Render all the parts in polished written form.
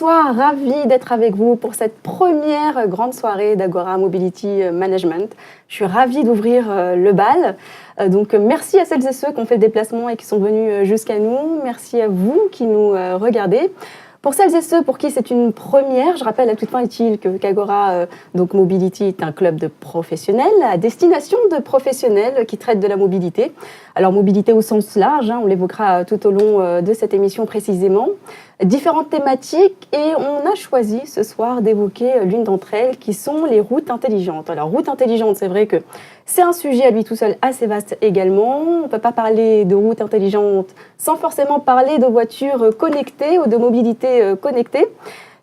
Bonsoir, ravie d'être avec vous pour cette première grande soirée d'Agora Mobility Management. Je suis ravie d'ouvrir le bal. Donc merci à celles et ceux qui ont fait le déplacement et qui sont venus jusqu'à nous. Merci à vous qui nous regardez. Pour celles et ceux pour qui c'est une première, je rappelle à toute fin utile qu'Agora donc Mobility est un club de professionnels à destination de professionnels qui traitent de la mobilité. Alors mobilité au sens large, on l'évoquera tout au long de cette émission précisément. Différentes thématiques et on a choisi ce soir d'évoquer l'une d'entre elles qui sont les routes intelligentes. Alors routes intelligentes, c'est vrai que c'est un sujet à lui tout seul assez vaste également. On ne peut pas parler de routes intelligentes sans forcément parler de voitures connectées ou de mobilité connectée.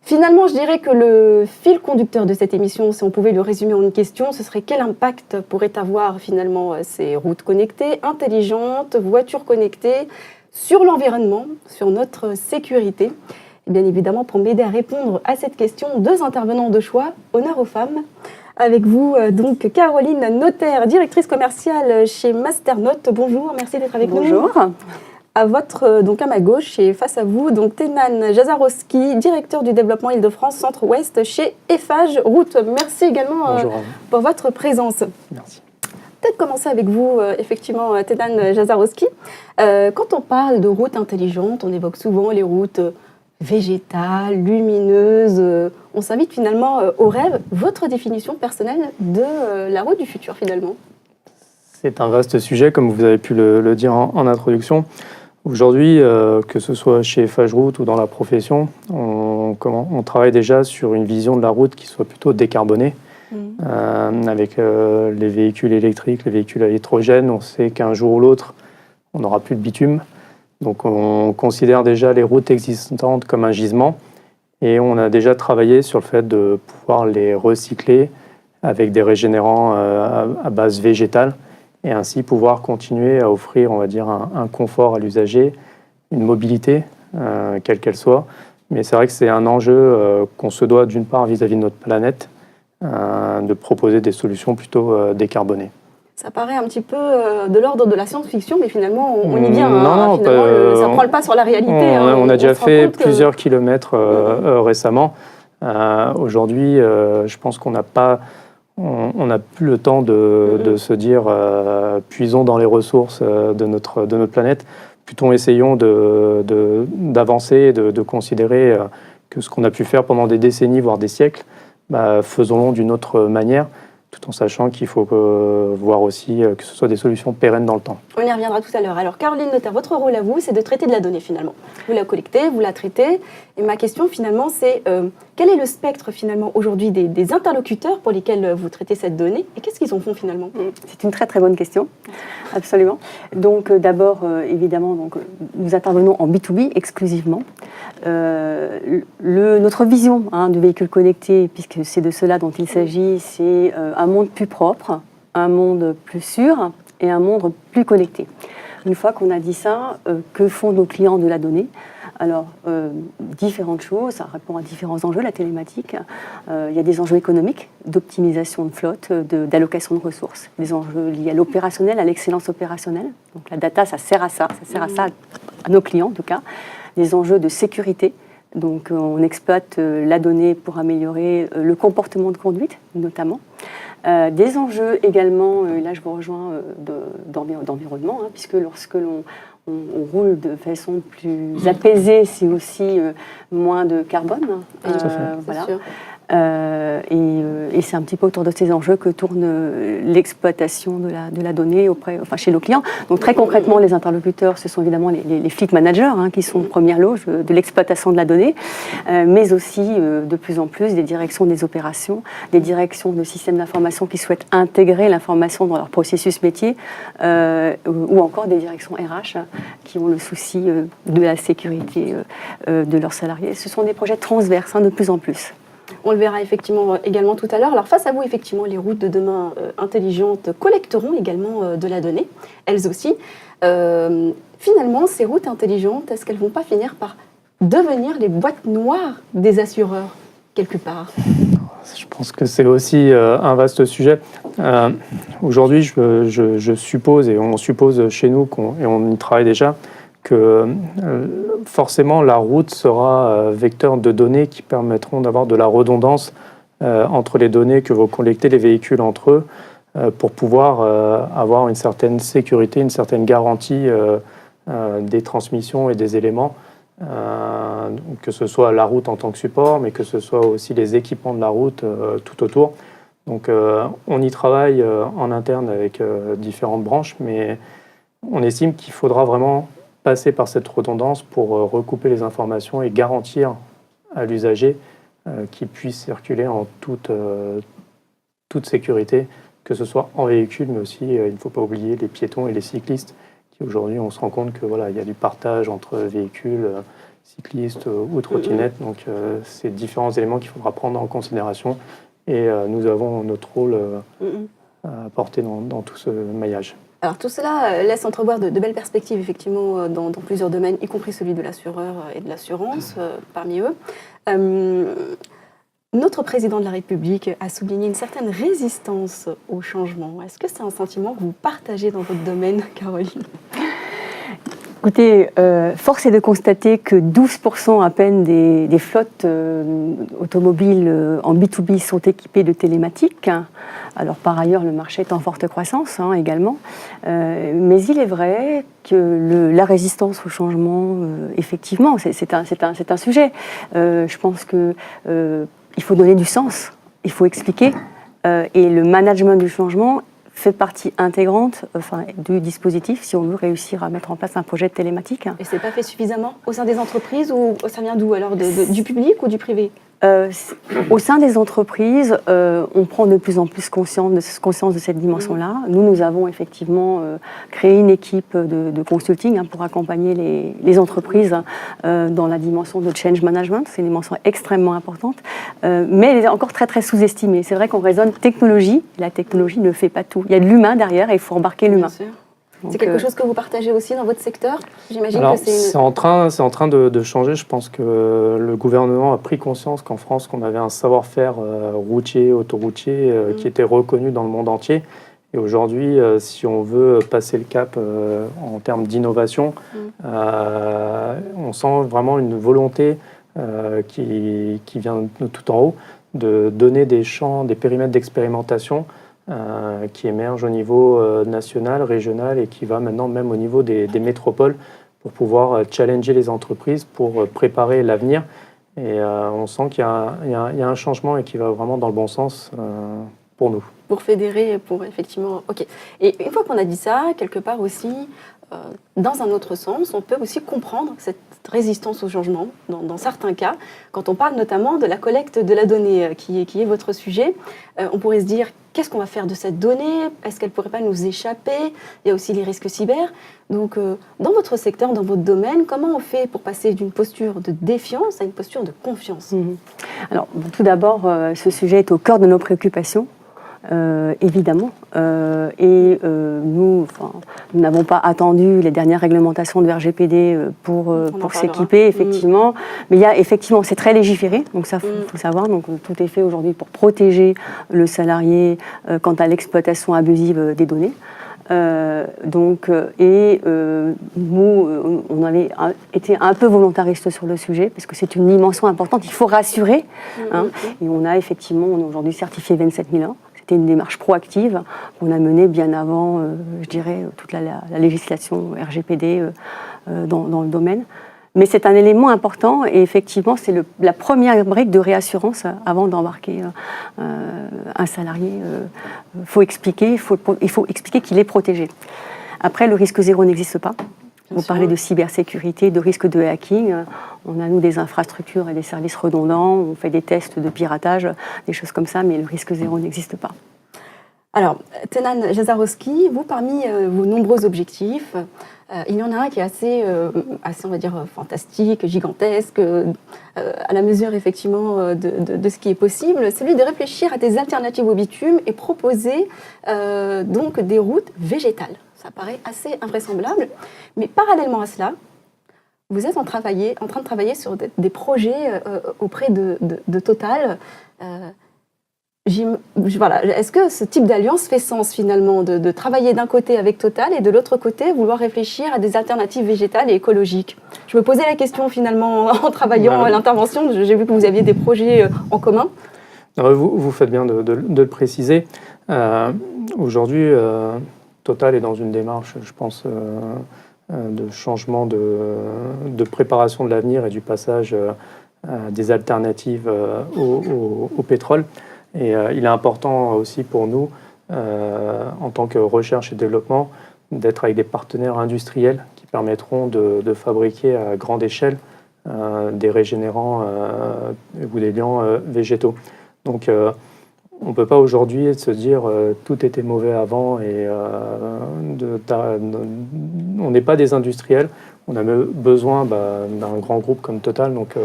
Finalement, je dirais que le fil conducteur de cette émission, si on pouvait le résumer en une question, ce serait quel impact pourraient avoir finalement ces routes connectées, intelligentes, voitures connectées, sur l'environnement, sur notre sécurité. Et bien évidemment, pour m'aider à répondre à cette question, deux intervenants de choix, honneur aux femmes. Avec vous, donc, Caroline Notaire, directrice commerciale chez Masternote. Bonjour, merci d'être avec nous. Bonjour. Donc à ma gauche et face à vous, donc Tenan Jazarowski, directeur du développement Île-de-France Centre-Ouest chez Eiffage Route. Merci également pour votre présence. Merci. Peut-être commencer avec vous, effectivement, Tenan Jazarowski. Quand on parle de routes intelligentes, on évoque souvent les routes végétales, lumineuses. On s'invite finalement au rêve. Votre définition personnelle de la route du futur, finalement? C'est un vaste sujet, comme vous avez pu le dire en introduction. Aujourd'hui, que ce soit chez Eiffage Route ou dans la profession, on travaille déjà sur une vision de la route qui soit plutôt décarbonée. Avec les véhicules électriques, les véhicules à hydrogène, on sait qu'un jour ou l'autre, on n'aura plus de bitume. Donc on considère déjà les routes existantes comme un gisement et on a déjà travaillé sur le fait de pouvoir les recycler avec des régénérants à base végétale et ainsi pouvoir continuer à offrir, on va dire, un confort à l'usager, une mobilité, quelle qu'elle soit. Mais c'est vrai que c'est un enjeu qu'on se doit d'une part vis-à-vis de notre planète, de proposer des solutions plutôt décarbonées. Ça paraît un petit peu de l'ordre de la science-fiction, mais finalement, on y vient. Non, ça ne prend pas sur la réalité. On a déjà fait plusieurs kilomètres récemment. Aujourd'hui, je pense qu'on n'a plus le temps de se dire puisons dans les ressources de notre planète. Plutôt essayons d'avancer, de considérer que ce qu'on a pu faire pendant des décennies, voire des siècles, faisons-le d'une autre manière, tout en sachant qu'il faut voir aussi que ce soit des solutions pérennes dans le temps. On y reviendra tout à l'heure. Alors Caroline Notaire, votre rôle à vous, c'est de traiter de la donnée finalement. Vous la collectez, vous la traitez. Et ma question finalement, c'est quel est le spectre finalement aujourd'hui des interlocuteurs pour lesquels vous traitez cette donnée et qu'est-ce qu'ils en font finalement? C'est une très très bonne question, absolument. Donc d'abord, évidemment, nous intervenons en B2B exclusivement. Notre vision du véhicule connecté, puisque c'est de cela dont il s'agit, c'est un monde plus propre, un monde plus sûr et un monde plus connecté. Une fois qu'on a dit ça, que font nos clients de la donnée? Alors, différentes choses, ça répond à différents enjeux, la télématique. Il y a des enjeux économiques, d'optimisation de flotte, d'allocation de ressources, des enjeux liés à l'opérationnel, à l'excellence opérationnelle. Donc la data, ça sert à ça à nos clients en tout cas. Des enjeux de sécurité, donc on exploite la donnée pour améliorer le comportement de conduite notamment. Des enjeux également, là je vous rejoins, d'environnement, puisque lorsque on roule de façon plus apaisée, c'est aussi moins de carbone. Voilà. Sûr. Et c'est un petit peu autour de ces enjeux que tourne l'exploitation de la donnée chez nos clients. Donc très concrètement, les interlocuteurs, ce sont évidemment les fleet managers qui sont première loge de l'exploitation de la donnée, mais aussi de plus en plus des directions des opérations, des directions de systèmes d'information qui souhaitent intégrer l'information dans leur processus métier, ou encore des directions RH qui ont le souci de la sécurité de leurs salariés. Ce sont des projets transverses de plus en plus. On le verra effectivement également tout à l'heure. Alors face à vous, effectivement, les routes de demain intelligentes collecteront également de la donnée, elles aussi. Finalement, ces routes intelligentes, est-ce qu'elles ne vont pas finir par devenir les boîtes noires des assureurs, quelque part? Je pense que c'est aussi un vaste sujet. Aujourd'hui, je suppose, et on suppose chez nous, et on y travaille déjà, que forcément la route sera vecteur de données qui permettront d'avoir de la redondance entre les données que vont collecter les véhicules entre eux pour pouvoir avoir une certaine sécurité, une certaine garantie des transmissions et des éléments, que ce soit la route en tant que support, mais que ce soit aussi les équipements de la route tout autour. Donc on y travaille en interne avec différentes branches, mais on estime qu'il faudra vraiment passer par cette redondance pour recouper les informations et garantir à l'usager qu'il puisse circuler en toute sécurité, que ce soit en véhicule, mais aussi, il ne faut pas oublier les piétons et les cyclistes, qui aujourd'hui, on se rend compte que voilà, il y a du partage entre véhicules, cyclistes ou trottinettes. Donc, c'est différents éléments qu'il faudra prendre en considération. Et nous avons notre rôle à porter dans tout ce maillage. Alors tout cela laisse entrevoir de belles perspectives effectivement dans plusieurs domaines, y compris celui de l'assureur et de l'assurance parmi eux. Notre président de la République a souligné une certaine résistance au changement. Est-ce que c'est un sentiment que vous partagez dans votre domaine, Caroline ? Écoutez, force est de constater que 12% à peine des flottes automobiles en B2B sont équipées de télématique. Alors par ailleurs, le marché est en forte croissance également. Mais il est vrai que la résistance au changement, effectivement, c'est un sujet. Je pense qu'il faut donner du sens, il faut expliquer. Et le management du changement fait partie intégrante du dispositif si on veut réussir à mettre en place un projet de télématique. Et c'est pas fait suffisamment au sein des entreprises ou ça vient d'où alors du public ou du privé ? Au sein des entreprises, on prend de plus en plus conscience de cette dimension-là. Nous avons effectivement créé une équipe de consulting pour accompagner les entreprises dans la dimension de change management. C'est une dimension extrêmement importante, mais elle est encore très très sous-estimée. C'est vrai qu'on raisonne technologie, la technologie ne fait pas tout. Il y a de l'humain derrière et il faut embarquer l'humain. C'est quelque chose que vous partagez aussi dans votre secteur ? J'imagine Alors, que c'est en train de changer. Je pense que le gouvernement a pris conscience qu'en France, qu'on avait un savoir-faire routier, autoroutier, qui était reconnu dans le monde entier. Et aujourd'hui, si on veut passer le cap en termes d'innovation, on sent vraiment une volonté qui vient de tout en haut de donner des champs, des périmètres d'expérimentation qui émerge au niveau national, régional et qui va maintenant même au niveau des métropoles pour pouvoir challenger les entreprises, pour préparer l'avenir. Et on sent qu'il y a un changement et qui va vraiment dans le bon sens pour nous. Pour fédérer, pour effectivement... Ok. Et une fois qu'on a dit ça, quelque part aussi, dans un autre sens, on peut aussi comprendre cette résistance au changement, dans certains cas. Quand on parle notamment de la collecte de la donnée, qui est votre sujet, on pourrait se dire, qu'est-ce qu'on va faire de cette donnée ? Est-ce qu'elle ne pourrait pas nous échapper ? Il y a aussi les risques cyber. Donc, dans votre secteur, dans votre domaine, comment on fait pour passer d'une posture de défiance à une posture de confiance ? Alors, tout d'abord, ce sujet est au cœur de nos préoccupations. Évidemment. Nous n'avons pas attendu les dernières réglementations de RGPD pour s'équiper, effectivement. Mais il y a effectivement, c'est très légiféré, donc ça, faut savoir. Donc, tout est fait aujourd'hui pour protéger le salarié quant à l'exploitation abusive des données. Nous, on avait été un peu volontariste sur le sujet parce que c'est une dimension importante. Il faut rassurer. Et on a effectivement, on est aujourd'hui certifié 27001. C'était une démarche proactive qu'on a menée bien avant, je dirais, toute la législation RGPD dans le domaine. Mais c'est un élément important et effectivement, c'est la première brique de réassurance avant d'embarquer un salarié. Il faut expliquer qu'il est protégé. Après, le risque zéro n'existe pas. Vous parlez de cybersécurité, de risque de hacking. On a, nous, des infrastructures et des services redondants. On fait des tests de piratage, des choses comme ça, mais le risque zéro n'existe pas. Alors, Tenan Jazarowski, vous, parmi vos nombreux objectifs, il y en a un qui est assez on va dire, fantastique, gigantesque, à la mesure, effectivement, de ce qui est possible, celui de réfléchir à des alternatives au bitume et proposer donc des routes végétales. Ça paraît assez invraisemblable. Mais parallèlement à cela, vous êtes en train de travailler sur des projets auprès de Total. Voilà. Est-ce que ce type d'alliance fait sens finalement de travailler d'un côté avec Total et de l'autre côté vouloir réfléchir à des alternatives végétales et écologiques? Je me posais la question finalement en travaillant à l'intervention. J'ai vu que vous aviez des projets en commun. Vous faites bien de le préciser. Aujourd'hui, Total est dans une démarche, je pense, de changement de préparation de l'avenir et du passage des alternatives au pétrole. Et il est important aussi pour nous, en tant que recherche et développement, d'être avec des partenaires industriels qui permettront de fabriquer à grande échelle des régénérants ou des liants végétaux. Donc on ne peut pas aujourd'hui se dire tout était mauvais avant et on n'est pas des industriels. On a besoin d'un grand groupe comme Total, donc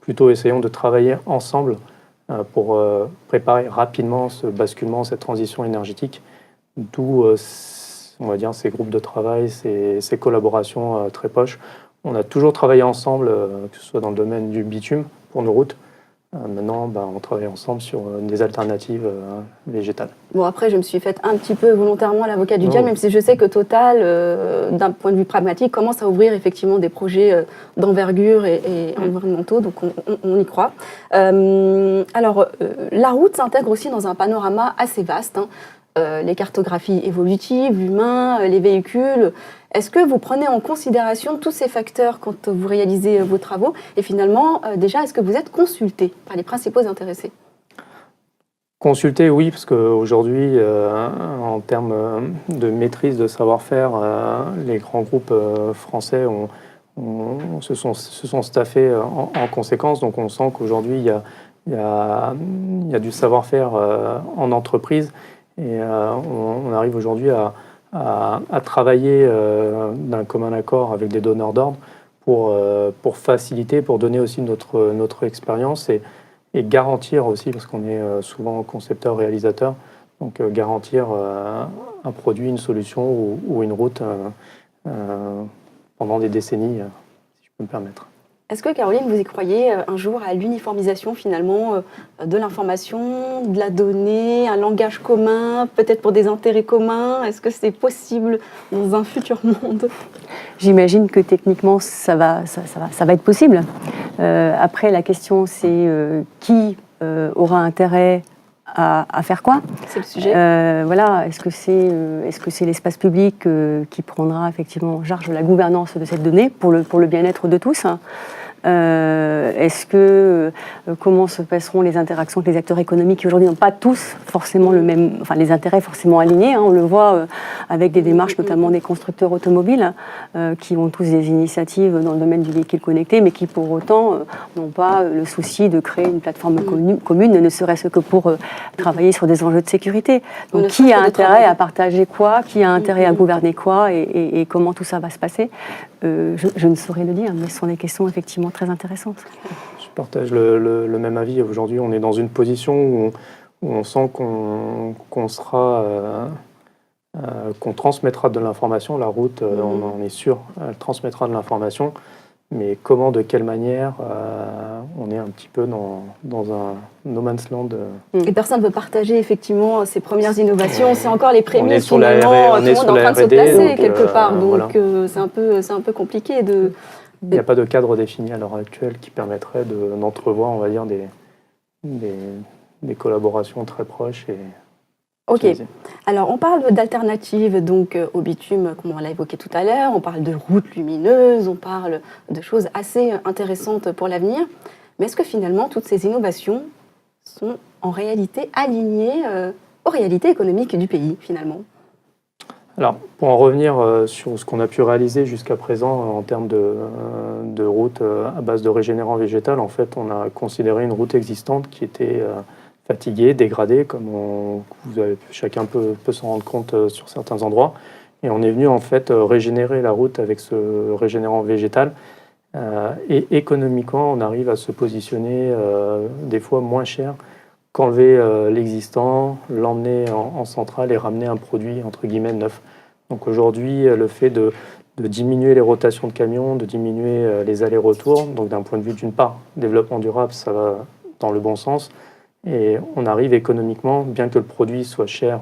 plutôt essayons de travailler ensemble pour préparer rapidement ce basculement, cette transition énergétique, d'où on va dire ces groupes de travail, ces collaborations très proches. On a toujours travaillé ensemble, que ce soit dans le domaine du bitume pour nos routes. Maintenant, on travaille ensemble sur des alternatives végétales. Bon, après, je me suis faite un petit peu volontairement l'avocat du diable, même si je sais que Total, d'un point de vue pragmatique, commence à ouvrir effectivement des projets d'envergure et environnementaux, donc on y croit. Alors, la route s'intègre aussi dans un panorama assez vaste, hein. Les cartographies évolutives, l'humain, les véhicules. Est-ce que vous prenez en considération tous ces facteurs quand vous réalisez vos travaux? Et finalement, déjà, est-ce que vous êtes consulté par les principaux intéressés? Consulté, oui, parce qu'aujourd'hui, en termes de maîtrise de savoir-faire, les grands groupes français se sont staffés en conséquence. Donc on sent qu'aujourd'hui, il y a du savoir-faire en entreprise. Et on arrive aujourd'hui à travailler d'un commun accord avec des donneurs d'ordre pour faciliter, pour donner aussi notre expérience et garantir aussi, parce qu'on est souvent concepteur-réalisateur, donc garantir un produit, une solution ou une route pendant des décennies, si je peux me permettre. Est-ce que, Caroline, vous y croyez un jour à l'uniformisation finalement de l'information, de la donnée, un langage commun, peut-être pour des intérêts communs? Est-ce que c'est possible dans un futur monde? J'imagine que techniquement, ça va être possible. Après, la question, c'est qui aura intérêt à faire quoi? C'est le sujet. Voilà. Est-ce que c'est l'espace public qui prendra effectivement en charge la gouvernance de cette donnée pour le bien-être de tous? Comment se passeront les interactions avec les acteurs économiques qui aujourd'hui n'ont pas tous forcément les intérêts forcément alignés, hein, on le voit avec des démarches notamment des constructeurs automobiles qui ont tous des initiatives dans le domaine du véhicule connecté, mais qui pour autant n'ont pas le souci de créer une plateforme commune, ne serait-ce que pour travailler sur des enjeux de sécurité. Donc qui a intérêt à partager quoi, qui a intérêt à gouverner quoi et comment tout ça va se passer? Je ne saurais le dire, mais ce sont des questions effectivement très intéressantes. Je partage le même avis. Aujourd'hui, on est dans une position où on sent qu'on transmettra de l'information. La route, on en est sûr, elle transmettra de l'information. Mais comment, de quelle manière, on est un petit peu dans un no man's land. Et personne ne veut partager effectivement ces premières innovations. C'est encore les prémices on est finalement. Tout le monde est en train de se placer donc, quelque part. Donc voilà. c'est un peu compliqué de... Il n'y a pas de cadre défini à l'heure actuelle qui permettrait d'entrevoir, on va dire, des collaborations très proches. Ok. Alors, on parle d'alternatives donc au bitume, comme on l'a évoqué tout à l'heure. On parle de routes lumineuses, on parle de choses assez intéressantes pour l'avenir. Mais est-ce que finalement, toutes ces innovations sont en réalité alignées aux réalités économiques du pays, finalement? Alors, pour en revenir sur ce qu'on a pu réaliser jusqu'à présent en termes de routes à base de régénérant végétal, en fait, on a considéré une route existante qui était fatiguée, dégradée, comme chacun peut s'en rendre compte sur certains endroits. Et on est venu en fait régénérer la route avec ce régénérant végétal. Et économiquement, on arrive à se positionner des fois moins cher qu'enlever l'existant, l'emmener en centrale et ramener un produit entre guillemets neuf. Donc aujourd'hui, le fait de diminuer les rotations de camions, de diminuer les allers-retours, donc d'un point de vue d'une part développement durable, ça va dans le bon sens, Et on arrive économiquement, bien que le produit soit cher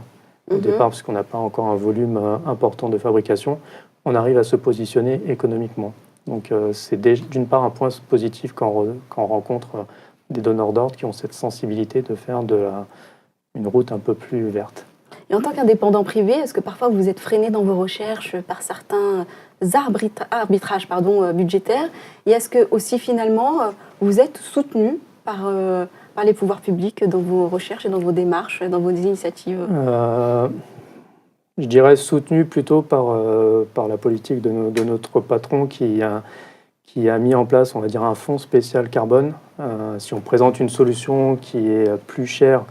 au départ, parce qu'on n'a pas encore un volume important de fabrication, on arrive à se positionner économiquement. Donc c'est d'une part un point positif quand on rencontre des donneurs d'ordre qui ont cette sensibilité de faire une route un peu plus verte. Et en tant qu'indépendant privé, est-ce que parfois vous êtes freiné dans vos recherches par certains arbitrages budgétaires? Et est-ce que aussi finalement vous êtes soutenu par les pouvoirs publics dans vos recherches et dans vos démarches, dans vos initiatives? Je dirais soutenu plutôt par la politique de notre patron qui a mis en place, on va dire, un fonds spécial carbone. Si on présente une solution qui est plus chère,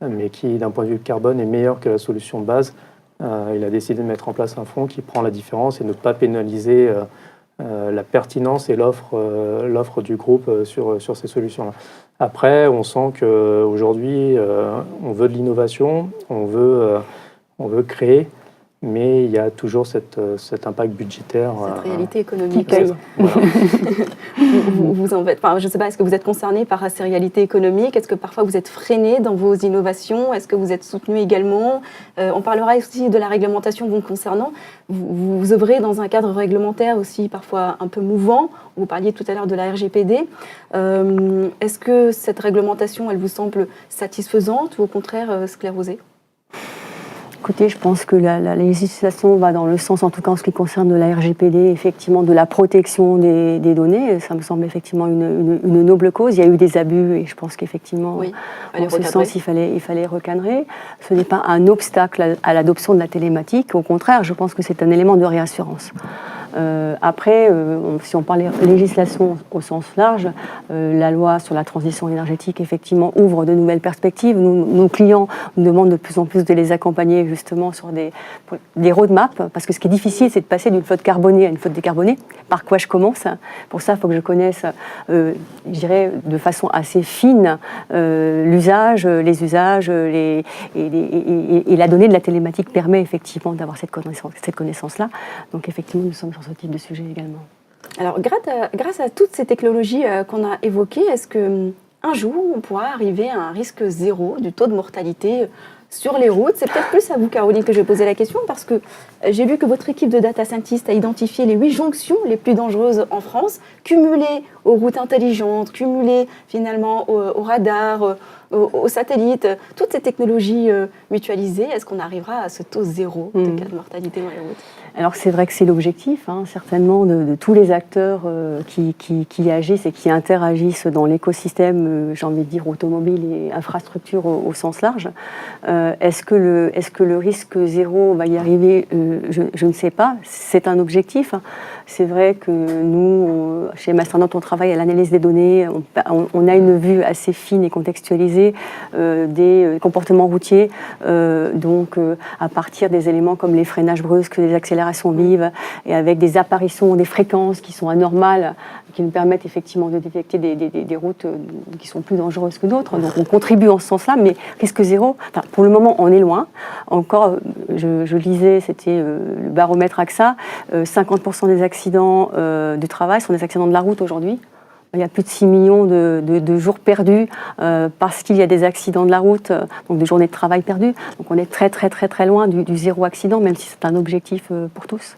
mais qui, d'un point de vue carbone, est meilleure que la solution de base, il a décidé de mettre en place un fonds qui prend la différence et ne pas pénaliser la pertinence et l'offre du groupe sur ces solutions-là. Après, on sent qu'aujourd'hui, on veut de l'innovation, on veut créer, mais il y a toujours cet impact budgétaire. Cette réalité économique. Qui paye. Voilà. vous en faites, je ne sais pas, est-ce que vous êtes concerné par ces réalités économiques? Est-ce que parfois vous êtes freiné dans vos innovations? Est-ce que vous êtes soutenu également? On parlera aussi de la réglementation vous concernant. Vous œuvrez dans un cadre réglementaire aussi parfois un peu mouvant. Vous parliez tout à l'heure de la RGPD. Est-ce que cette réglementation, elle vous semble satisfaisante ou au contraire sclérosée? Écoutez, je pense que la législation va dans le sens, en tout cas en ce qui concerne la RGPD, effectivement de la protection des données. Ça me semble effectivement une noble cause. Il y a eu des abus et je pense qu'effectivement, oui, en ce sens, il fallait recadrer. Ce n'est pas un obstacle à l'adoption de la télématique. Au contraire, je pense que c'est un élément de réassurance. Après, si on parle de législation au sens large, la loi sur la transition énergétique, effectivement, ouvre de nouvelles perspectives. Nos clients nous demandent de plus en plus de les accompagner justement sur des roadmaps, parce que ce qui est difficile, c'est de passer d'une flotte carbonée à une flotte décarbonée. Par quoi je commence? Pour ça, il faut que je connaisse, je dirais, de façon assez fine, l'usage, les usages, et la donnée de la télématique permet effectivement d'avoir cette connaissance-là. Donc effectivement, nous sommes sur ce type de sujet également. Alors, grâce à toutes ces technologies qu'on a évoquées, est-ce qu'un jour, on pourra arriver à un risque zéro du taux de mortalité sur les routes? C'est peut-être plus à vous, Caroline, que je vais poser la question, parce que j'ai vu que votre équipe de data scientists a identifié les 8 jonctions les plus dangereuses en France, cumulées aux routes intelligentes, cumulées finalement au radar, aux satellites, toutes ces technologies mutualisées. Est-ce qu'on arrivera à ce taux zéro de cas de mortalité dans les routes? Alors c'est vrai que c'est l'objectif, certainement, de tous les acteurs qui agissent et qui interagissent dans l'écosystème, j'ai envie de dire, automobile et infrastructure au sens large. Est-ce que le risque zéro va y arriver? Je ne sais pas. C'est un objectif. C'est vrai que nous, chez Masternaut, on travaille à l'analyse des données. On a une vue assez fine et contextualisée des comportements routiers. Donc, à partir des éléments comme les freinages brusques, les accélérations vives, et avec des apparitions, des fréquences qui sont anormales, qui nous permettent effectivement de détecter des routes qui sont plus dangereuses que d'autres. Donc, on contribue en ce sens-là. Mais risque zéro, pour le moment, on est loin. Encore, je lisais, c'était le baromètre AXA, 50% des accidents du travail sont des accidents de la route aujourd'hui. Il y a plus de 6 millions de jours perdus parce qu'il y a des accidents de la route, donc de journées de travail perdues. Donc on est très très très très loin du zéro accident, même si c'est un objectif pour tous.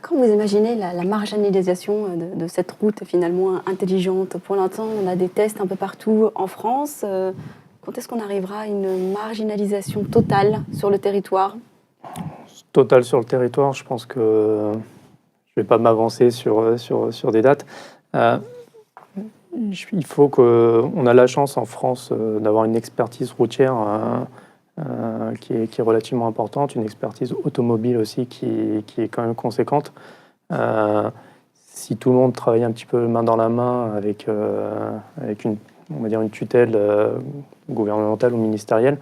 Comment vous imaginez la marginalisation de cette route finalement intelligente? Pour l'instant, on a des tests un peu partout en France. Quand est-ce qu'on arrivera à une marginalisation totale sur le territoire? Totale sur le territoire, je pense que je ne vais pas m'avancer sur des dates. Il faut qu'on a la chance en France d'avoir une expertise routière qui est relativement importante, une expertise automobile aussi qui est quand même conséquente. Si tout le monde travaillait un petit peu main dans la main avec on va dire une tutelle gouvernementale ou ministérielle,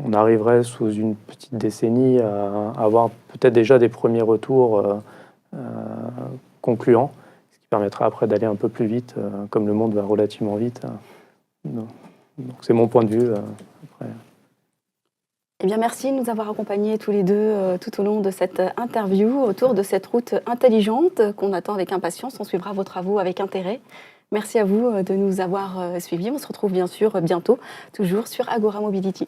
on arriverait sous une petite décennie à avoir peut-être déjà des premiers retours concluants, ce qui permettra après d'aller un peu plus vite, comme le monde va relativement vite. Donc c'est mon point de vue. Après. Eh bien, merci de nous avoir accompagnés tous les deux tout au long de cette interview autour de cette route intelligente qu'on attend avec impatience. On suivra vos travaux avec intérêt. Merci à vous de nous avoir suivis. On se retrouve bien sûr bientôt, toujours sur Agora Mobility.